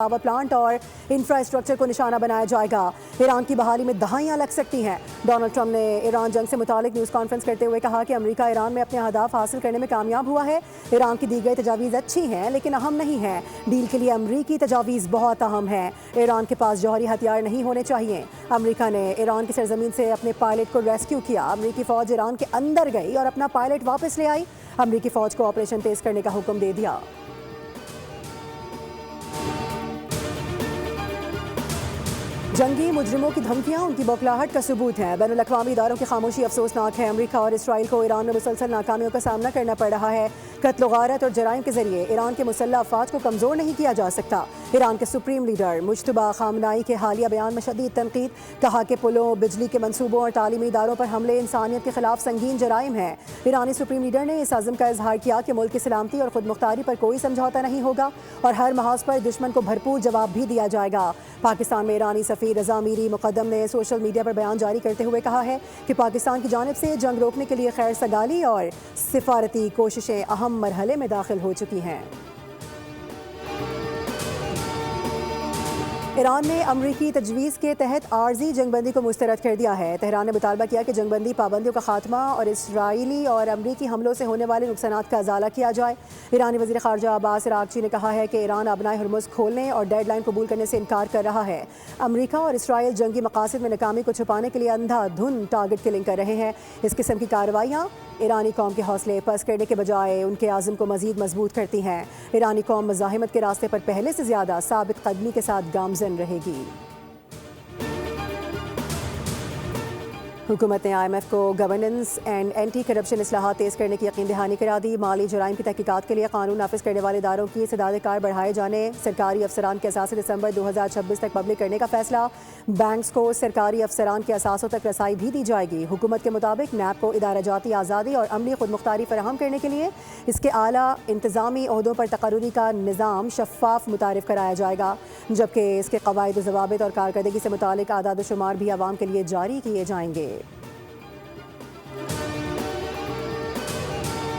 Power plant اور infrastructure کو نشانہ بنایا جائے گا۔ ایران کی بحالی میں دہائیاں لگ سکتی ہیں۔ ڈونلڈ ٹرمپ نے ایران جنگ سے متعلق نیوز کانفرنس کرتے ہوئے کہا کہ امریکہ ایران میں اپنے اہداف حاصل کرنے میں کامیاب ہوا ہے۔ ایران کی دی گئی تجاویز اچھی ہیں لیکن اہم نہیں ہیں۔ ڈیل کے لیے امریکی تجاویز بہت اہم ہیں۔ ایران کے پاس جوہری ہتھیار نہیں ہونے چاہیے۔ امریکہ نے ایران کی سرزمین سے اپنے پائلٹ کو ریسکیو کیا۔ امریکی فوج ایران کے اندر گئی اور اپنا پائلٹ واپس لے آئی۔ امریکی فوج کو آپریشن تیز کرنے کا حکم دے دیا۔ جنگی مجرموں کی دھمکیاں ان کی بوکھلاہٹ کا ثبوت ہیں۔ بین الاقوامی اداروں کی خاموشی افسوسناک ہے۔ امریکہ اور اسرائیل کو ایران میں مسلسل ناکامیوں کا سامنا کرنا پڑ رہا ہے۔ قتل و غارت اور جرائم کے ذریعے ایران کے مسلح افواج کو کمزور نہیں کیا جا سکتا۔ ایران کے سپریم لیڈر مجتبی خامنائی کے حالیہ بیان میں شدید تنقید، کہا کہ پلوں، بجلی کے منصوبوں اور تعلیمی اداروں پر حملے انسانیت کے خلاف سنگین جرائم ہیں۔ ایرانی سپریم لیڈر نے اس عزم کا اظہار کیا کہ ملک کی سلامتی اور خود مختاری پر کوئی سمجھوتا نہیں ہوگا اور ہر محاذ پر دشمن کو بھرپور جواب بھی دیا جائے گا۔ پاکستان میں ایرانی سفیر رضا میری مقدم نے سوشل میڈیا پر بیان جاری کرتے ہوئے کہا ہے کہ پاکستان کی جانب سے جنگ روکنے کے لیے خیر سگالی اور سفارتی کوششیں اہم مرحلے میں داخل ہو چکی ہیں۔ ایران نے امریکی تجویز کے تحت عارضی جنگ بندی کو مسترد کر دیا ہے۔ تہران نے مطالبہ کیا کہ جنگ بندی پابندیوں کا خاتمہ اور اسرائیلی اور امریکی حملوں سے ہونے والے نقصانات کا ازالہ کیا جائے۔ ایرانی وزیر خارجہ عباس عراقچی نے کہا ہے کہ ایران ابنائے ہرمز کھولنے اور ڈیڈ لائن قبول کرنے سے انکار کر رہا ہے۔ امریکہ اور اسرائیل جنگی مقاصد میں ناکامی کو چھپانے کے لیے اندھا دھند ٹارگٹ کلنگ کر رہے ہیں۔ اس قسم کی کارروائیاں ایرانی قوم کے حوصلے پست کرنے کے بجائے ان کے عزم کو مزید مضبوط کرتی ہیں۔ ایرانی قوم مزاحمت کے راستے پر پہلے سے زیادہ ثابت قدمی کے ساتھ گامزن رہے گی۔ حکومت نے IMF کو گورننس اینڈ اینٹی کرپشن اصلاحات تیز کرنے کی یقین دہانی کرا دی۔ مالی جرائم کی تحقیقات کے لیے قانون نافذ کرنے والے اداروں کی استعداد کار بڑھائے جانے، سرکاری افسران کے اثاثے دسمبر 2026 تک پبلک کرنے کا فیصلہ۔ بینکس کو سرکاری افسران کے اثاثوں تک رسائی بھی دی جائے گی۔ حکومت کے مطابق نیب کو ادارہ جاتی آزادی اور عملی خود مختاری فراہم کرنے کے لیے اس کے اعلیٰ انتظامی عہدوں پر تقرری کا نظام شفاف متعارف کرایا جائے گا، جبکہ اس کے قواعد و ضوابط اور کارکردگی سے متعلق اعداد و شمار بھی عوام کے لیے جاری کیے جائیں گے۔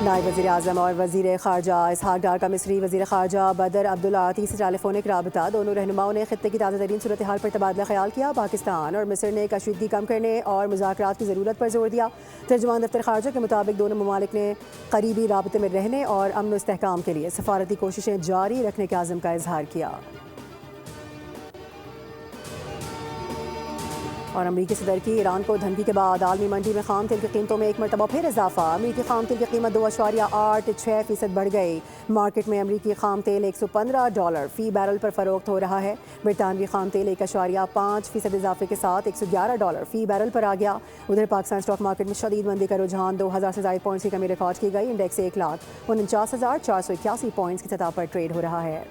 نائب وزیر اعظم اور وزیر خارجہ اسحاق ڈار کا مصری وزیر خارجہ بدر عبدالعاطی سے ٹیلی فونک رابطہ۔ دونوں رہنماؤں نے خطے کی تازہ ترین صورتحال پر تبادلہ خیال کیا۔ پاکستان اور مصر نے کشیدگی کم کرنے اور مذاکرات کی ضرورت پر زور دیا۔ ترجمان دفتر خارجہ کے مطابق دونوں ممالک نے قریبی رابطے میں رہنے اور امن و استحکام کے لیے سفارتی کوششیں جاری رکھنے کے عزم کا اظہار کیا۔ اور امریکی صدر کی ایران کو دھمکی کے بعد عالمی منڈی میں خام تیل کی قیمتوں میں ایک مرتبہ پھر اضافہ۔ امریکی خام تیل کی قیمت 2.86% بڑھ گئی۔ مارکیٹ میں امریکی خام تیل $115 فی بیرل پر فروخت ہو رہا ہے۔ برطانوی خام تیل 1.5% اضافے کے ساتھ $111 فی بیرل پر آ گیا۔ ادھر پاکستان اسٹاک مارکیٹ میں شدید مندی کا رجحان، 2000 سے زائد پوائنٹس کی کمی ریکارڈ کی گئی۔ انڈیکس 1,49,481 پوائنٹس کی سطح پر ٹریڈ ہو رہا ہے۔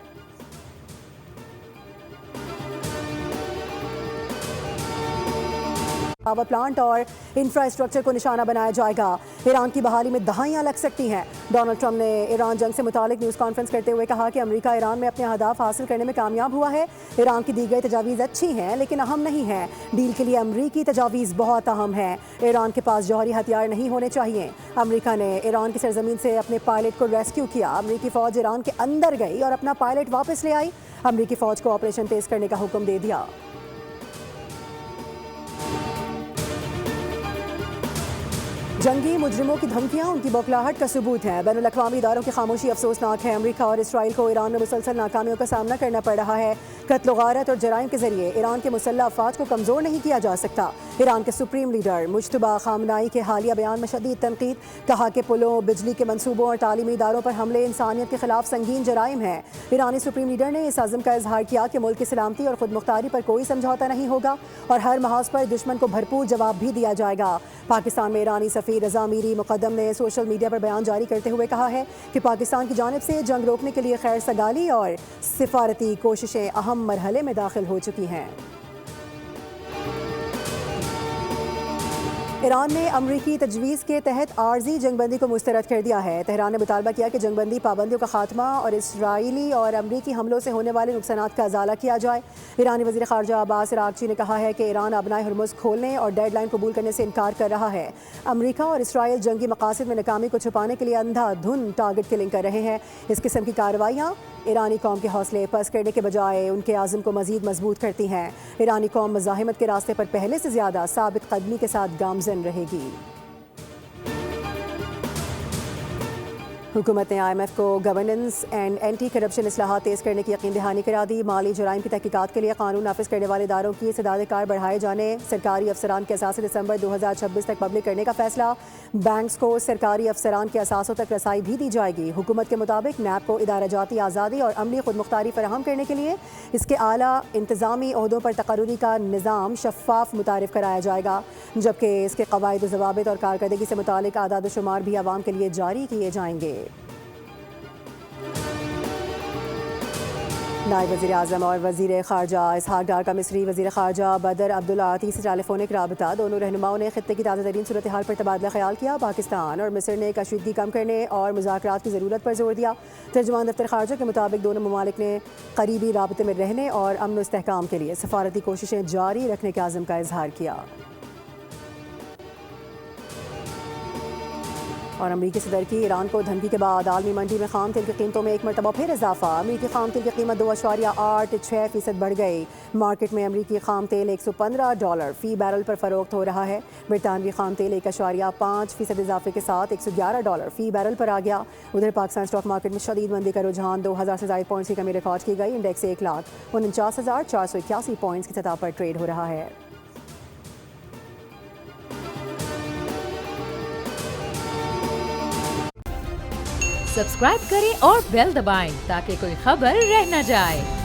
پاور پلانٹ اور انفراسٹرکچر کو نشانہ بنایا جائے گا۔ ایران کی بحالی میں دہائیاں لگ سکتی ہیں۔ ڈونلڈ ٹرمپ نے ایران جنگ سے متعلق نیوز کانفرنس کرتے ہوئے کہا کہ امریکہ ایران میں اپنے اہداف حاصل کرنے میں کامیاب ہوا ہے۔ ایران کی دی گئی تجاویز اچھی ہیں لیکن اہم نہیں ہیں۔ ڈیل کے لیے امریکی تجاویز بہت اہم ہیں۔ ایران کے پاس جوہری ہتھیار نہیں ہونے چاہیے۔ امریکہ نے ایران کی سرزمین سے اپنے پائلٹ کو ریسکیو کیا۔ امریکی فوج ایران کے اندر گئی اور اپنا پائلٹ واپس لے آئی۔ امریکی فوج کو آپریشن تیز کرنے کا حکم دے دیا۔ جنگی مجرموں کی دھمکیاں ان کی بوکھلاہٹ کا ثبوت ہیں۔ بین الاقوامی اداروں کی خاموشی افسوسناک ہے۔ امریکہ اور اسرائیل کو ایران میں مسلسل ناکامیوں کا سامنا کرنا پڑ رہا ہے۔ قتل و غارت اور جرائم کے ذریعے ایران کے مسلح افواج کو کمزور نہیں کیا جا سکتا۔ ایران کے سپریم لیڈر مجتبی خامنائی کے حالیہ بیان میں شدید تنقید، کہا کہ پلوں، بجلی کے منصوبوں اور تعلیمی اداروں پر حملے انسانیت کے خلاف سنگین جرائم ہیں۔ ایرانی سپریم لیڈر نے اس عزم کا اظہار کیا کہ ملک کی سلامتی اور خود مختاری پر کوئی سمجھوتا نہیں ہوگا اور ہر محاذ پر دشمن کو بھرپور جواب بھی دیا جائے گا۔ پاکستان میں ایرانی سفیر رضا میری مقدم نے سوشل میڈیا پر بیان جاری کرتے ہوئے کہا ہے کہ پاکستان کی جانب سے جنگ روکنے کے لیے خیر سگالی اور سفارتی کوششیں اہم مرحلے میں داخل ہو چکی ہیں۔ ایران نے امریکی تجویز کے تحت عارضی جنگ بندی کو مسترد کر دیا ہے۔ تہران نے مطالبہ کیا کہ جنگ بندی پابندیوں کا خاتمہ اور اسرائیلی اور امریکی حملوں سے ہونے والے نقصانات کا ازالہ کیا جائے۔ ایرانی وزیر خارجہ عباس عراقچی نے کہا ہے کہ ایران ابنائے ہرمز کھولنے اور ڈیڈ لائن قبول کرنے سے انکار کر رہا ہے۔ امریکہ اور اسرائیل جنگی مقاصد میں ناکامی کو چھپانے کے لیے اندھا دھند ٹارگٹ کلنگ کر رہے ہیں۔ اس قسم کی کارروائیاں ایرانی قوم کے حوصلے پست کرنے کے بجائے ان کے عزم کو مزید مضبوط کرتی ہیں۔ ایرانی قوم مزاحمت کے راستے پر پہلے سے زیادہ ثابت قدمی کے ساتھ گامزن رہے گی۔ حکومت نے IMF کو گورننس اینڈ اینٹی کرپشن اصلاحات تیز کرنے کی یقین دہانی کرا دی۔ مالی جرائم کی تحقیقات کے لیے قانون نافذ کرنے والے اداروں کی استعداد کار بڑھائے جانے، سرکاری افسران کے اثاثے دسمبر 2026 تک پبلک کرنے کا فیصلہ۔ بینکس کو سرکاری افسران کے اثاثوں تک رسائی بھی دی جائے گی۔ حکومت کے مطابق نیب کو ادارہ جاتی آزادی اور عملی خود مختاری فراہم کرنے کے لیے اس کے اعلیٰ انتظامی عہدوں پر تقرری کا نظام شفاف متعارف کرایا جائے گا، جبکہ اس کے قواعد و ضوابط اور کارکردگی سے متعلق اعداد و شمار بھی عوام کے لیے جاری کیے جائیں گے۔ نائب وزیر اعظم اور وزیر خارجہ اسحاق ڈار کا مصری وزیر خارجہ بدر عبدالعاطی سے ٹیلی فونک رابطہ۔ دونوں رہنماؤں نے خطے کی تازہ ترین صورتحال پر تبادلہ خیال کیا۔ پاکستان اور مصر نے کشیدگی کم کرنے اور مذاکرات کی ضرورت پر زور دیا۔ ترجمان دفتر خارجہ کے مطابق دونوں ممالک نے قریبی رابطے میں رہنے اور امن و استحکام کے لیے سفارتی کوششیں جاری رکھنے کے عزم کا اظہار کیا۔ اور امریکی صدر کی ایران کو دھمکی کے بعد عالمی منڈی میں خام تیل کی قیمتوں میں ایک مرتبہ پھر اضافہ۔ امریکی خام تیل کی قیمت 2.86% بڑھ گئی۔ مارکیٹ میں امریکی خام تیل $115 فی بیرل پر فروخت ہو رہا ہے۔ برطانوی خام تیل 1.5% اضافے کے ساتھ $111 فی بیرل پر آ گیا۔ ادھر پاکستان اسٹاک مارکیٹ میں شدید مندی کا رجحان، 2000 سے زائد پوائنٹس کی کمی ریکارڈ کی گئی۔ انڈیکس 1,49,481 پوائنٹس کی سطح پر ٹریڈ ہو رہا ہے۔ سبسکرائب کریں اور بیل دبائیں تاکہ کوئی خبر رہ نہ جائے۔